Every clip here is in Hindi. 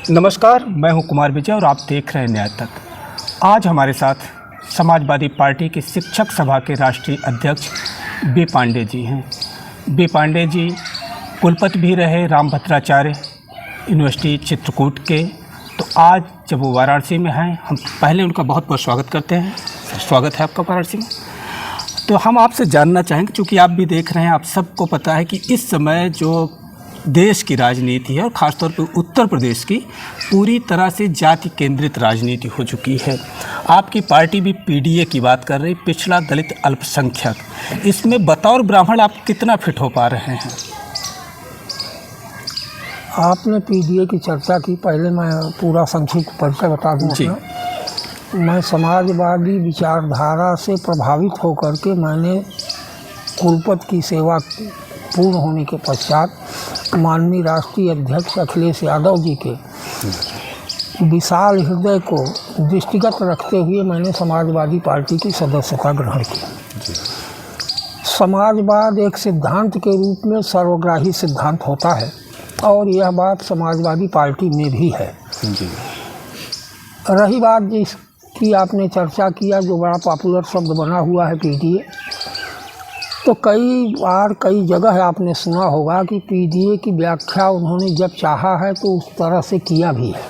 नमस्कार, मैं हूं कुमार विजय और आप देख रहे हैं न्याय तक। आज हमारे साथ समाजवादी पार्टी की शिक्षक सभा के राष्ट्रीय अध्यक्ष बी पांडे जी हैं। बी पांडे जी कुलपति भी रहे रामभद्राचार्य यूनिवर्सिटी चित्रकूट के। तो आज जब वो वाराणसी में हैं, हम पहले उनका बहुत बहुत स्वागत करते हैं। स्वागत है आपका वाराणसी में। तो हम आपसे जानना चाहेंगे, चूँकि आप भी देख रहे हैं, आप सबको पता है कि इस समय जो देश की राजनीति है और ख़ासतौर पर उत्तर प्रदेश की पूरी तरह से जाति केंद्रित राजनीति हो चुकी है। आपकी पार्टी भी पीडीए की बात कर रही, पिछड़ा दलित अल्पसंख्यक। इसमें बतौर ब्राह्मण आप कितना फिट हो पा रहे हैं? आपने पीडीए की चर्चा की, पहले मैं पूरा संक्षिप्त परिचय बता दूं अपना। मैं समाजवादी विचारधारा से प्रभावित होकर के मैंने कुलपति की सेवा पूर्ण होने के पश्चात माननीय राष्ट्रीय अध्यक्ष अखिलेश यादव जी के विशाल हृदय को दृष्टिगत रखते हुए मैंने समाजवादी पार्टी की सदस्यता ग्रहण की। समाजवाद एक सिद्धांत के रूप में सर्वग्राही सिद्धांत होता है और यह बात समाजवादी पार्टी में भी है। रही बात जिसकी आपने चर्चा किया, जो बड़ा पॉपुलर शब्द बना हुआ है पीडीए, तो कई बार कई जगह आपने सुना होगा कि पीडीए की व्याख्या उन्होंने जब चाहा है तो उस तरह से किया भी है।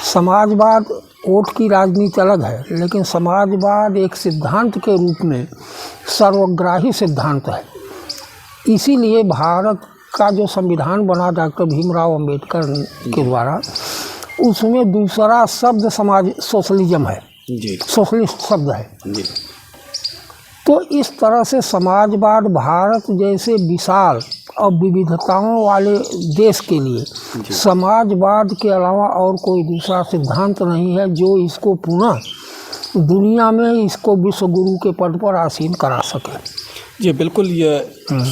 समाजवाद वोट की राजनीति अलग है, लेकिन समाजवाद एक सिद्धांत के रूप में सर्वग्राही सिद्धांत है। इसीलिए भारत का जो संविधान बना डॉक्टर भीमराव अंबेडकर के द्वारा, उसमें दूसरा शब्द समाज सोशलिज्म है, सोशलिस्ट शब्द है जी। तो इस तरह से समाजवाद भारत जैसे विशाल और विविधताओं वाले देश के लिए समाजवाद के अलावा और कोई दूसरा सिद्धांत नहीं है जो इसको पुनः दुनिया में इसको विश्व गुरु के पद पर आसीन करा सके। जी बिल्कुल, ये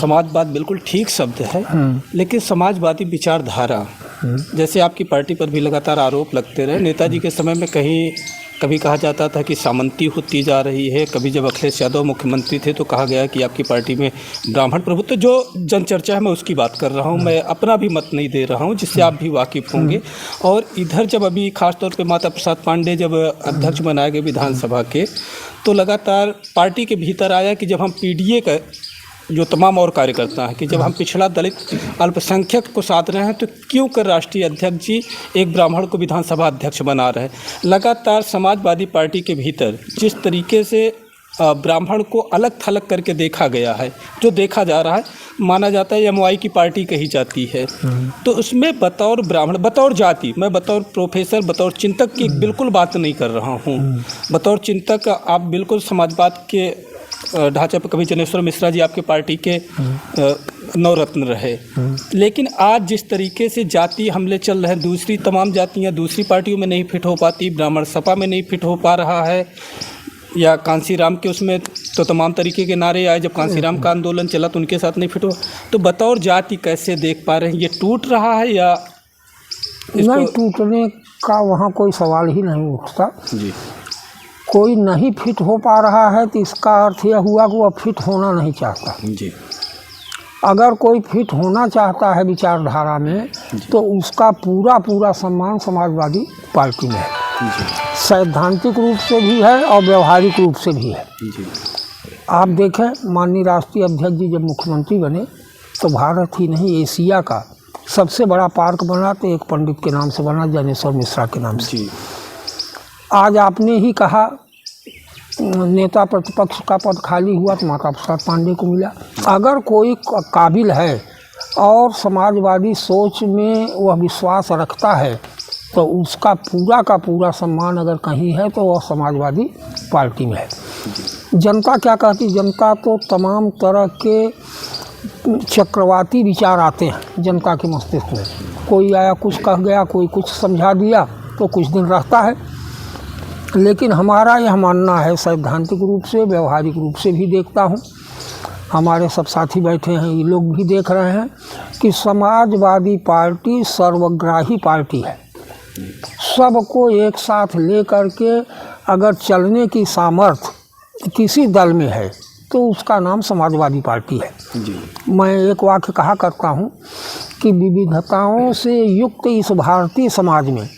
समाजवाद बिल्कुल ठीक शब्द है, लेकिन समाजवादी विचारधारा, जैसे आपकी पार्टी पर भी लगातार आरोप लगते रहे। नेताजी के समय में कभी कहा जाता था कि सामंती होती जा रही है, कभी जब अखिलेश यादव मुख्यमंत्री थे तो कहा गया कि आपकी पार्टी में ब्राह्मण प्रभुत्व। जो जनचर्चा है मैं उसकी बात कर रहा हूँ, मैं अपना भी मत नहीं दे रहा हूँ, जिससे आप भी वाकिफ़ होंगे। और इधर जब अभी खासतौर पे माता प्रसाद पांडे जब अध्यक्ष बनाए गए विधानसभा के, तो लगातार पार्टी के भीतर आया कि जब हम पीडीए का जो तमाम और कार्यकर्ता हैं कि जब हम पिछड़ा दलित अल्पसंख्यक को साध रहे हैं तो क्यों कर राष्ट्रीय अध्यक्ष जी एक ब्राह्मण को विधानसभा अध्यक्ष बना रहे हैं। लगातार समाजवादी पार्टी के भीतर जिस तरीके से ब्राह्मण को अलग थलग करके देखा गया है, जो देखा जा रहा है, माना जाता है एमवाई की पार्टी कही जाती है। तो उसमें बतौर ब्राह्मण, बतौर जाति, मैं बतौर प्रोफेसर, बतौर चिंतक की बिल्कुल बात नहीं कर रहा हूँ। बतौर चिंतक आप बिल्कुल समाजवाद के ढांचे पर, कभी जनेश्वर मिश्रा जी आपके पार्टी के नवरत्न रहे, लेकिन आज जिस तरीके से जाति हमले चल रहे हैं, दूसरी तमाम जातियां दूसरी पार्टियों में नहीं फिट हो पाती, ब्राह्मण सपा में नहीं फिट हो पा रहा है, या कांसीराम के उसमें तो तमाम तरीके के नारे आए, जब कांसीराम का आंदोलन चला तो उनके साथ नहीं फिट हो। तो बतौर जाति कैसे देख पा रहे हैं, ये टूट रहा है या नहीं? टूटने का वहाँ कोई सवाल ही नहीं उठता जी। कोई नहीं फिट हो पा रहा है तो इसका अर्थ यह हुआ कि वह फिट होना नहीं चाहता जी। अगर कोई फिट होना चाहता है विचारधारा में तो उसका पूरा सम्मान समाजवादी पार्टी में है, सैद्धांतिक रूप से भी है और व्यवहारिक रूप से भी है जी। आप देखें, माननीय राष्ट्रीय अध्यक्ष जी जब मुख्यमंत्री बने तो भारत ही नहीं, एशिया का सबसे बड़ा पार्क बना तो एक पंडित के नाम से बना, जनेश्वर मिश्रा के नाम से। आज आपने ही कहा नेता प्रतिपक्ष का पद खाली हुआ तो माता प्रसाद पांडे को मिला। अगर कोई काबिल है और समाजवादी सोच में वह विश्वास रखता है तो उसका पूरा का पूरा सम्मान अगर कहीं है तो वह समाजवादी पार्टी में है। जनता क्या कहती? जनता तो तमाम तरह के चक्रवाती विचार आते हैं जनता के मस्तिष्क में। कोई आया कुछ कह गया, कोई कुछ समझा दिया, तो कुछ दिन रहता है। लेकिन हमारा यह मानना है, सैद्धांतिक रूप से, व्यवहारिक रूप से भी देखता हूँ, हमारे सब साथी बैठे हैं, ये लोग भी देख रहे हैं कि समाजवादी पार्टी सर्वग्राही पार्टी है। सबको एक साथ ले करके अगर चलने की सामर्थ्य किसी दल में है तो उसका नाम समाजवादी पार्टी है। जी। मैं एक वाक्य कहा करता हूँ कि विविधताओं से युक्त इस भारतीय समाज में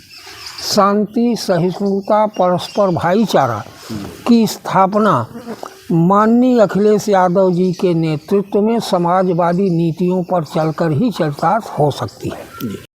शांति, सहिष्णुता, परस्पर भाईचारा की स्थापना माननीय अखिलेश यादव जी के नेतृत्व में समाजवादी नीतियों पर चलकर ही चरितार्थ हो सकती है। जी।